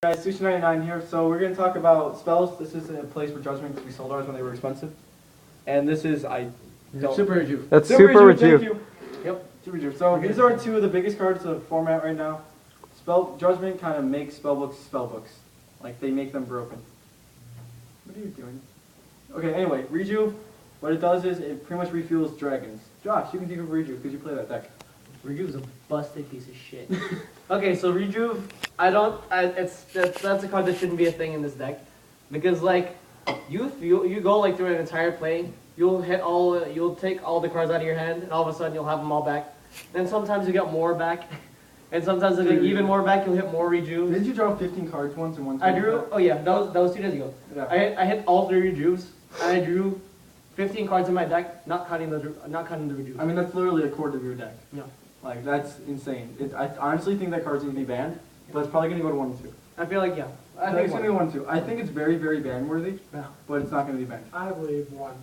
Guys, Sushi99 here. So we're going to talk about spells. This is a place where Judgment, we sold ours when they were expensive. And this is, Super Rejuve. That's Super Rejuve. Thank you. Yep. Super Rejuve. So these are two of the biggest cards of the format right now. Judgment kind of makes spellbooks. Like, they make them broken. What are you doing? Okay, anyway, Rejuve, what it does is it pretty much refuels dragons. Josh, you can think of Rejuve because you play that deck. Rejuve's a busted piece of shit. Okay, so Rejuve, that's a card that shouldn't be a thing in this deck, because like you go like through an entire play, you'll take all the cards out of your hand, and all of a sudden you'll have them all back. Then sometimes you get more back, and sometimes you get even more back. You'll hit more Rejuves. Didn't you draw 15 cards once in one time? I drew. Oh yeah, that was 2 days ago. Yeah. I hit all 3 Rejuves, and I drew 15 cards in my deck, not counting the Rejuves. I mean, that's literally a quarter of your deck. Yeah. Like, that's insane. I honestly think that card's going to be banned, but it's probably going to go to 1 and 2. I feel like, yeah. I think it's going to be 1 and 2. I think it's very, very ban-worthy, Yeah. but it's not going to be banned. I believe 1.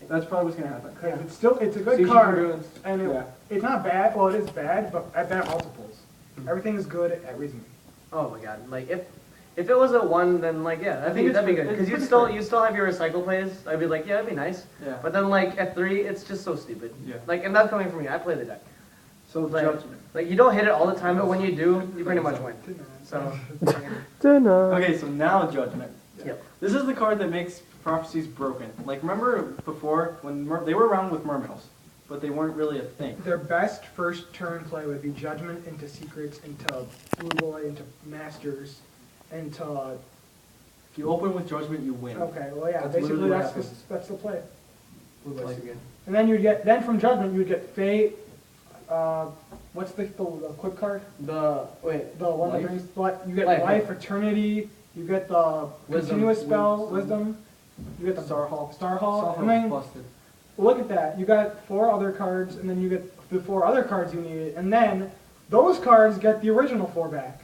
That's probably what's going to happen. Because it's a good Sushi card, Ruins. and it's not bad. Well, it is bad, but at bad multiples. Everything is good at reason. Oh my god! Like if it was at 1, then like yeah, that'd be good. Because you still have your recycle plays. I'd be like, yeah, that'd be nice. Yeah. But then like at 3, it's just so stupid. Yeah. Like, and that's coming from me. I play the deck. So, Like, Judgment. like you don't hit it all the time, but when you do, you pretty much win. So. Dinner. Okay, so now Judgment. Yep. This is the card that makes prophecies broken. Like, remember before, when they were around with Mermails, but they weren't really a thing. Their best first turn play would be Judgment into Secrets, into Blue Boy, into Masters, into... If you open with Judgment, you win. Okay, well yeah, That's basically literally what that's happens. the play. Like, And then from Judgment you would get Fate. What's the quick card? The The one Life? that brings you get Life. Life, Eternity. You get the Wisdom. continuous spell, Wisdom. You get the Star Hall. And then busted. look at that. You got 4 other cards, and then you get the 4 other cards you needed, and then those cards get the original 4 back.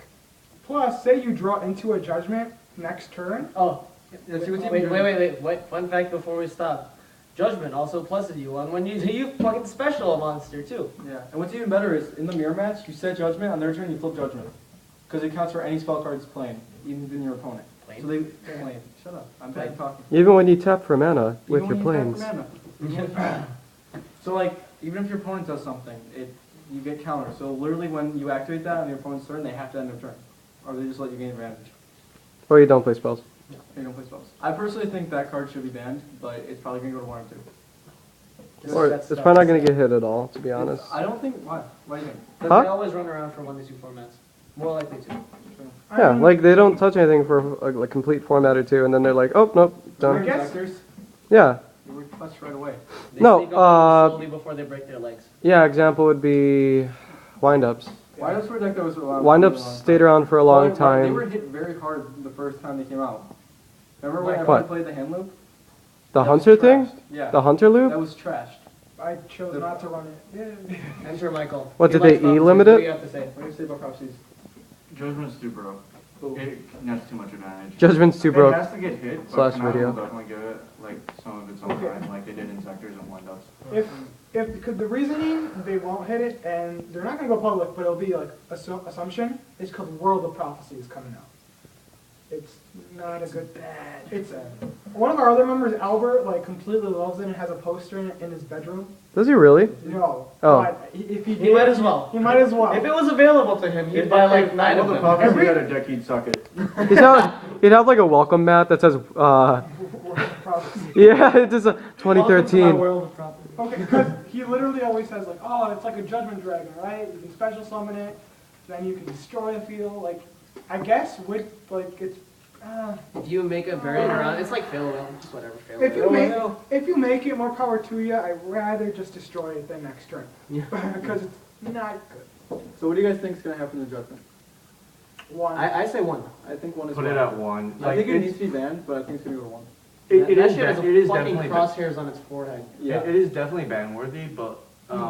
Plus, say you draw into a Judgment next turn. Oh. Yeah, see what's even Wait. Fun fact before we stop. Judgment also pluses you on when you fucking special a monster too. Yeah, and what's even better is, in the mirror match, you set Judgment, on their turn you flip Judgment. Because it counts for any spell cards playing, even than your opponent. Plain? So they play. Shut up, I'm Plain. done talking. Even when you tap for mana with Even your when you planes. tap for mana. So like, even if your opponent does something, you get counter. So literally when you activate that on your opponent's turn, they have to end their turn. Or they just let you gain advantage. Or you don't play spells. They don't play spells. I personally think that card should be banned, but it's probably going to go to 1 or 2. Or it's probably not going to get hit at all, to be honest. I don't think, why? Why do you think? But Huh? they always run around for 1 to 2 formats. More likely to. Yeah, like they don't touch anything for a complete format or 2, and then they're like, oh, nope, done. Yeah. You were touched right away. They No, sneak up slowly before they break their legs. Yeah, example would be wind-ups. Wind-ups were a deck that was around Wind-ups stayed around for a long They time. were hit very hard the first time they came out. Remember when What? everyone played the hand loop? The That was hunter thing? trashed. Yeah. The hunter loop? That was trashed. I chose not to run it. Yeah. Enter Michael. What, He did they likes prophecies. E-limit What it? do you have to say? What do you say about prophecies? Judgment's too broke. It nets too much advantage. Judgment's too broke. It has to get hit, but Slash Canada video. will definitely give it like some of its own time, like they did in sectors and wind-ups. Because the reasoning they won't hit it, and they're not going to go public, but it'll be like assumption, is because World of Prophecy is coming out. It's not a good. It's one of our other members, Albert, like completely loves it and has a poster in his bedroom. Does he really? No. Oh. But if he did, He might as well. He might as well. If it was available to him, he'd buy like 9 of Well, the them. prophecy had a deck, he'd suck it. He'd have like a welcome mat that says, World of Prophecy. yeah, it's just a 2013. World of Prophecy. Okay, because he literally always says like, oh, it's like a Judgment Dragon, right? You can special summon it, then you can destroy a field. Like, I guess with like it's. If you make a variant around, it's like fail wheel, just whatever fail wheel. If you make it, more power to you. I'd rather just destroy it than next turn. Yeah. Because it's not good. So what do you guys think is going to happen to Judgment? 1. I say 1. I think 1 is Put it at 1. I think it needs to be banned, but I think it's going to go to 1. That shit has it is fucking definitely crosshairs on its forehead. Yeah. It is definitely ban-worthy, but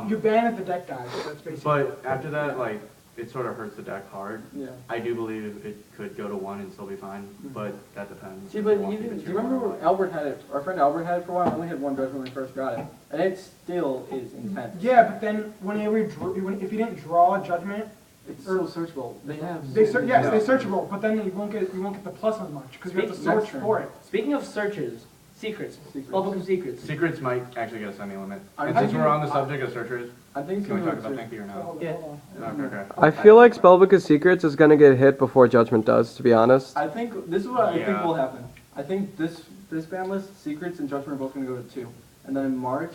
You ban if the deck dies. That's basically. but after that, like it sort of hurts the deck hard. Yeah. I do believe it could go to 1 and still be fine, but that depends. See, but If you want even, to do keep you it remember your when Albert had it? Our friend Albert had it for a while. I only had 1 Judgment when we first got it. And it still is intense. Yeah, but then when if you didn't draw a Judgment, It's so searchable. They have. They searchable, but then you won't get the plus as much because you have to search for it. Speaking of searches, secrets. Spellbook of secrets. Secrets might actually get a semi-limit. I And think since we're on the subject of searchers, I think it's can we gonna talk go about two. Tanky or no? Hold on, Yeah. hold on. Okay. I feel like Spellbook of Secrets is gonna get hit before Judgment does, to be honest. I think this is what I think Yeah. will happen. I think this ban list, Secrets and Judgment are both gonna go to 2, and then in March,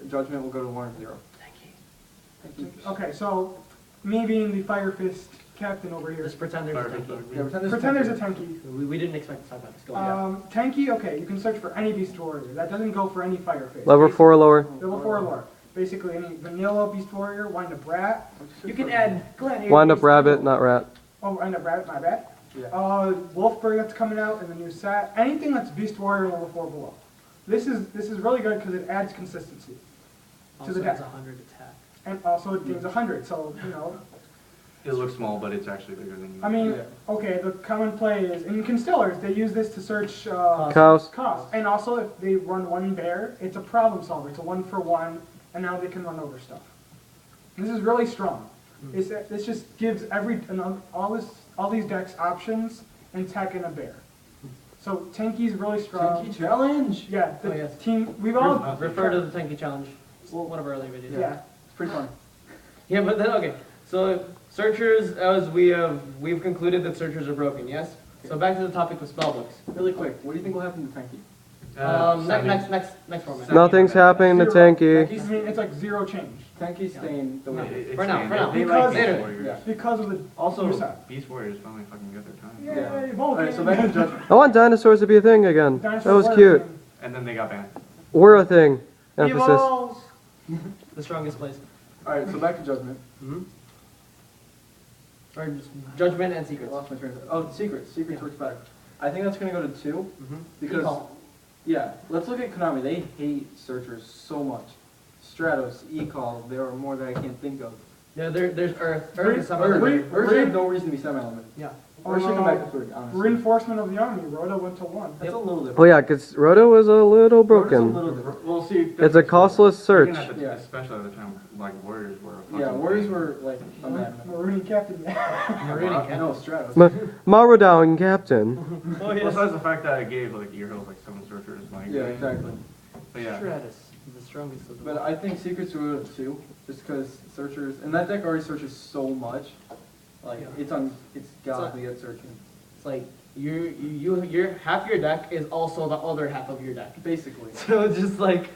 Judgment will go to 1 or 0. Thank you. Okay, so me being the Fire Fist captain over here. Just pretend there's a Perfect. tanky. Yeah, Pretend there's a Tenki. We didn't expect to talk about this. Go ahead. Tenki, okay, you can search for any Beast Warrior. That doesn't go for any Fire Fist. Level 4 or lower. Level 4 or lower. Basically, any vanilla Beast Warrior, Wind Up Rat. You can add Gladiator. Wind up rabbit, not rat. Oh, Wind Up Rabbit, my bad. Yeah. Wolfberg that's coming out in the new set. Anything that's Beast Warrior level 4 below. This is really good because it adds consistency to Also the has deck. 100 attack. And also it gains 100, so, you know. It looks small, but it's actually bigger than you. I mean, Yeah. okay, the common play is, in Constellars, they use this to search Cows. cost. And also, if they run one bear, it's a problem solver. It's a 1-for-1, and now they can run over stuff. This is really strong. This just gives all these decks options and tech and a bear. So Tenki's really strong. Tanky challenge. Yeah, the Oh, yes. team. We've all Refer to the Tanky challenge. One of our earlier videos. yeah. It's pretty fun. Yeah, but then okay. So searchers, as we've concluded that searchers are broken. Yes. So back to the topic of spellbooks. Really quick, what do you think will happen to Tanky? Next format. Nothing's happening to Zero. Tanky. I mean, it's like zero change Tanky's staying the way it is. For now. They Because- like Beast Later. Warriors. Yeah. because of the Also, new set. Beast Warriors finally fucking got their time. Yay, Yeah. Vulcan. Alright, so back to Judgment. I want dinosaurs to be a thing again. That Dinosaur was Warrior cute. thing. And then they got banned. We're a thing. Emphasis. Evolves. The strongest place. Alright, so back to Judgment. Mm-hmm. Or just Judgment and I Secrets. lost my train of thought. Oh, Secrets. Secrets works better. I think that's gonna go to 2, Mm-hmm. because, yeah, let's look at Konami. They hate searchers so much. Stratos, Ecall, there are more that I can't think of. Yeah, there's Earth. Earth Earth, is something. Earth have no reason to be semi-limited. Yeah. Or should come back to 3, honestly. Reinforcement of the army. Rhoda went to 1. That's a little different. Oh yeah, because Roto was a little Rotor's a broken. little different. Well, see, It's a costless search. even at the- Yeah. especially at the time, like Warriors were. a Yeah, fucking Warriors thing. were like a madman. Maroon captain. No, Stratos. Marodowing Captain. Oh Well, yes. besides the fact that it gave like ear holes like 7 searchers, like. Yeah, exactly. But yeah. Stratus is the strongest of the But I think Secrets will go to 2, just because searchers, and that deck already searches so much. Like, Yeah. it's got to get searching. It's like your half your deck is also the other half of your deck. Basically. So it's just like,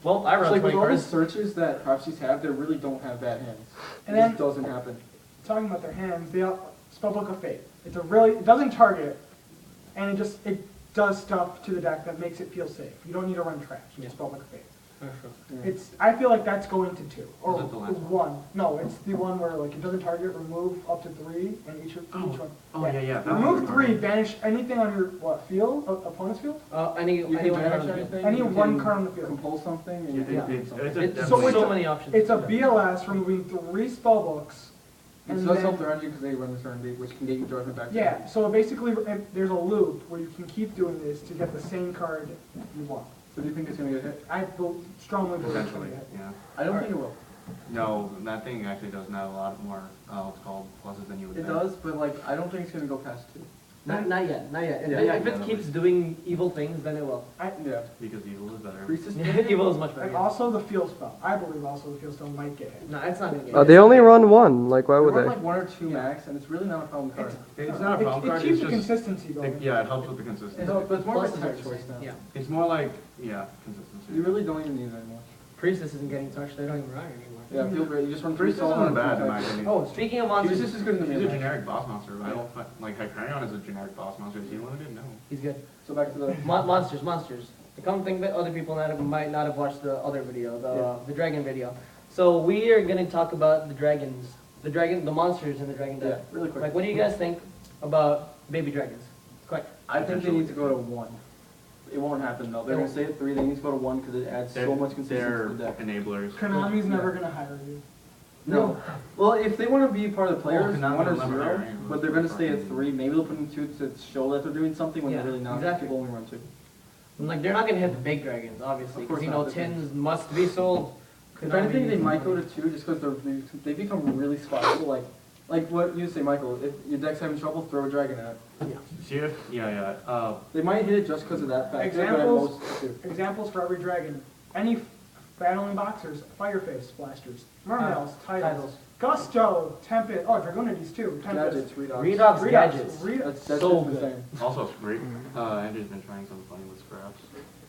well, I It's run like with 20 all the cards. searches that prophecies have, they really don't have bad hands. And It then- just doesn't happen. Talking about their hands, the Spellbook of Fate. It doesn't target, and it does stuff to the deck that makes it feel safe. You don't need to run trash with Yeah. Spellbook of Fate. For sure. Yeah. I feel like that's going to 2 or Is it the last 1. No, it's the one where like it doesn't target. Remove up to 3, and each one. Oh, yeah. that Remove was 3. Banish anything on your field, opponent's field. Any You can anyone banish on the field. anything. Any you one can card on the field. Compose something, and Yeah, you can it's something. a It's definitely- so many options. It's a BLS removing 3 spellbooks. It and does then- help the energy because they run the turn beat, which can get you Judgment back. to Yeah, hand. so basically there's a loop where you can keep doing this to get the same card you want. So do you think it's going to get hit? I strongly believe it's Potentially, gonna get hit. yeah. I don't think it will. No, that thing actually does not a lot more, what's called pluses than you would It think. does, but like, I don't think it's going to go past 2. Not yet. If, Yeah, if it keeps doing evil things, then it will. Yeah. Because evil is better. Priestess? Evil is much better. And yeah. also the field spell. I believe also the field spell might get hit. No, it's not gonna get. They only run one. Like, why They would run they? like 1 or 2 max, and it's really not a problem card. It's not a problem It card, keeps it's the just, consistency going. yeah, it helps with the consistency. But it's more of a Pluses tech are choice now. Yeah. It's more like, yeah, consistency. You really don't even need it anymore. Priestess isn't getting touched. They don't even run it anymore. Yeah, feel great. You just run 3 Priestess solo isn't and bad in 2 my tech. opinion. Oh, speaking of monsters, Priestess is good in the He's a main deck. generic boss monster, but I don't find, like Hyperion is a generic boss monster. Is he limited? No. he's good. So back to the... Monsters. The common thing that other people might not have watched the other video, the dragon video. So we are gonna talk about the dragons, the monsters in the dragon deck. Yeah, really quick. Like, what do you guys think about baby dragons? Quick. I think they need to go to 1. It won't happen though. They're going to stay at 3. They need to go to 1 because it adds so much consistency They're to the deck. enablers. Konami's never gonna hire you. No. Well, if they want to be part of the players, Konami 1 or will never 0, hire you. but they're going to stay at 3. Maybe they'll put in 2 to show that they're doing something when Yeah, they're really not. exactly. People only run 2. And, like, they're not gonna hit the big dragons, obviously, Of course because you know not. tins must be sold. If anything, they might go to 2 just because they become really spotable. Like, Like what you say, Michael. If your deck's having trouble, throw a dragon at it. Shift? Yeah. They might hit it just because of that fact. Examples for every dragon. Any battling boxers, Fireface, Blasters, Mermails, Titles, Gusto, Tempest, oh, Dragonides too, Tempest. Gadgets, Redox. Redox gadgets. That's So just good. insane. Also, great. Andrew's been trying something funny with scraps.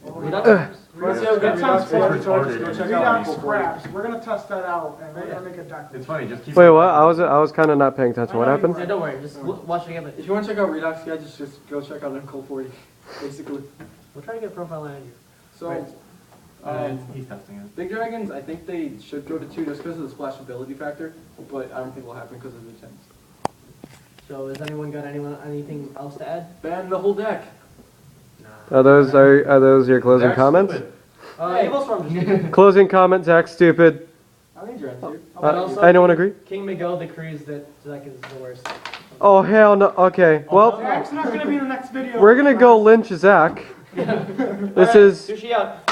Redox. Want to see how good That sounds Redox fun. is? Go check out Redox scraps. We're gonna test that out and we're gonna make a deck. It's funny, just keep. Wait, what? I was kind of not paying attention. What happened? Yeah, don't worry. Just watch it again. If you want to check out Redox Gadgets, just go check out Nicole 40, basically. We'll try to get profile on you. So, He's testing it. big dragons, I think they should go to 2 just because of the splashability factor, but I don't think it will happen because of the 10s. So has anyone got anything else to add? Ban the whole deck. Are those your closing comments? Evil Storm. Closing comment, Zach, stupid. I think you're into. Anyone agree? King Miguel decrees that Zach is the worst. Oh, hell no. Okay, well, Zach's not gonna be in the next video. we're gonna go lynch Zach. This is Sushi out.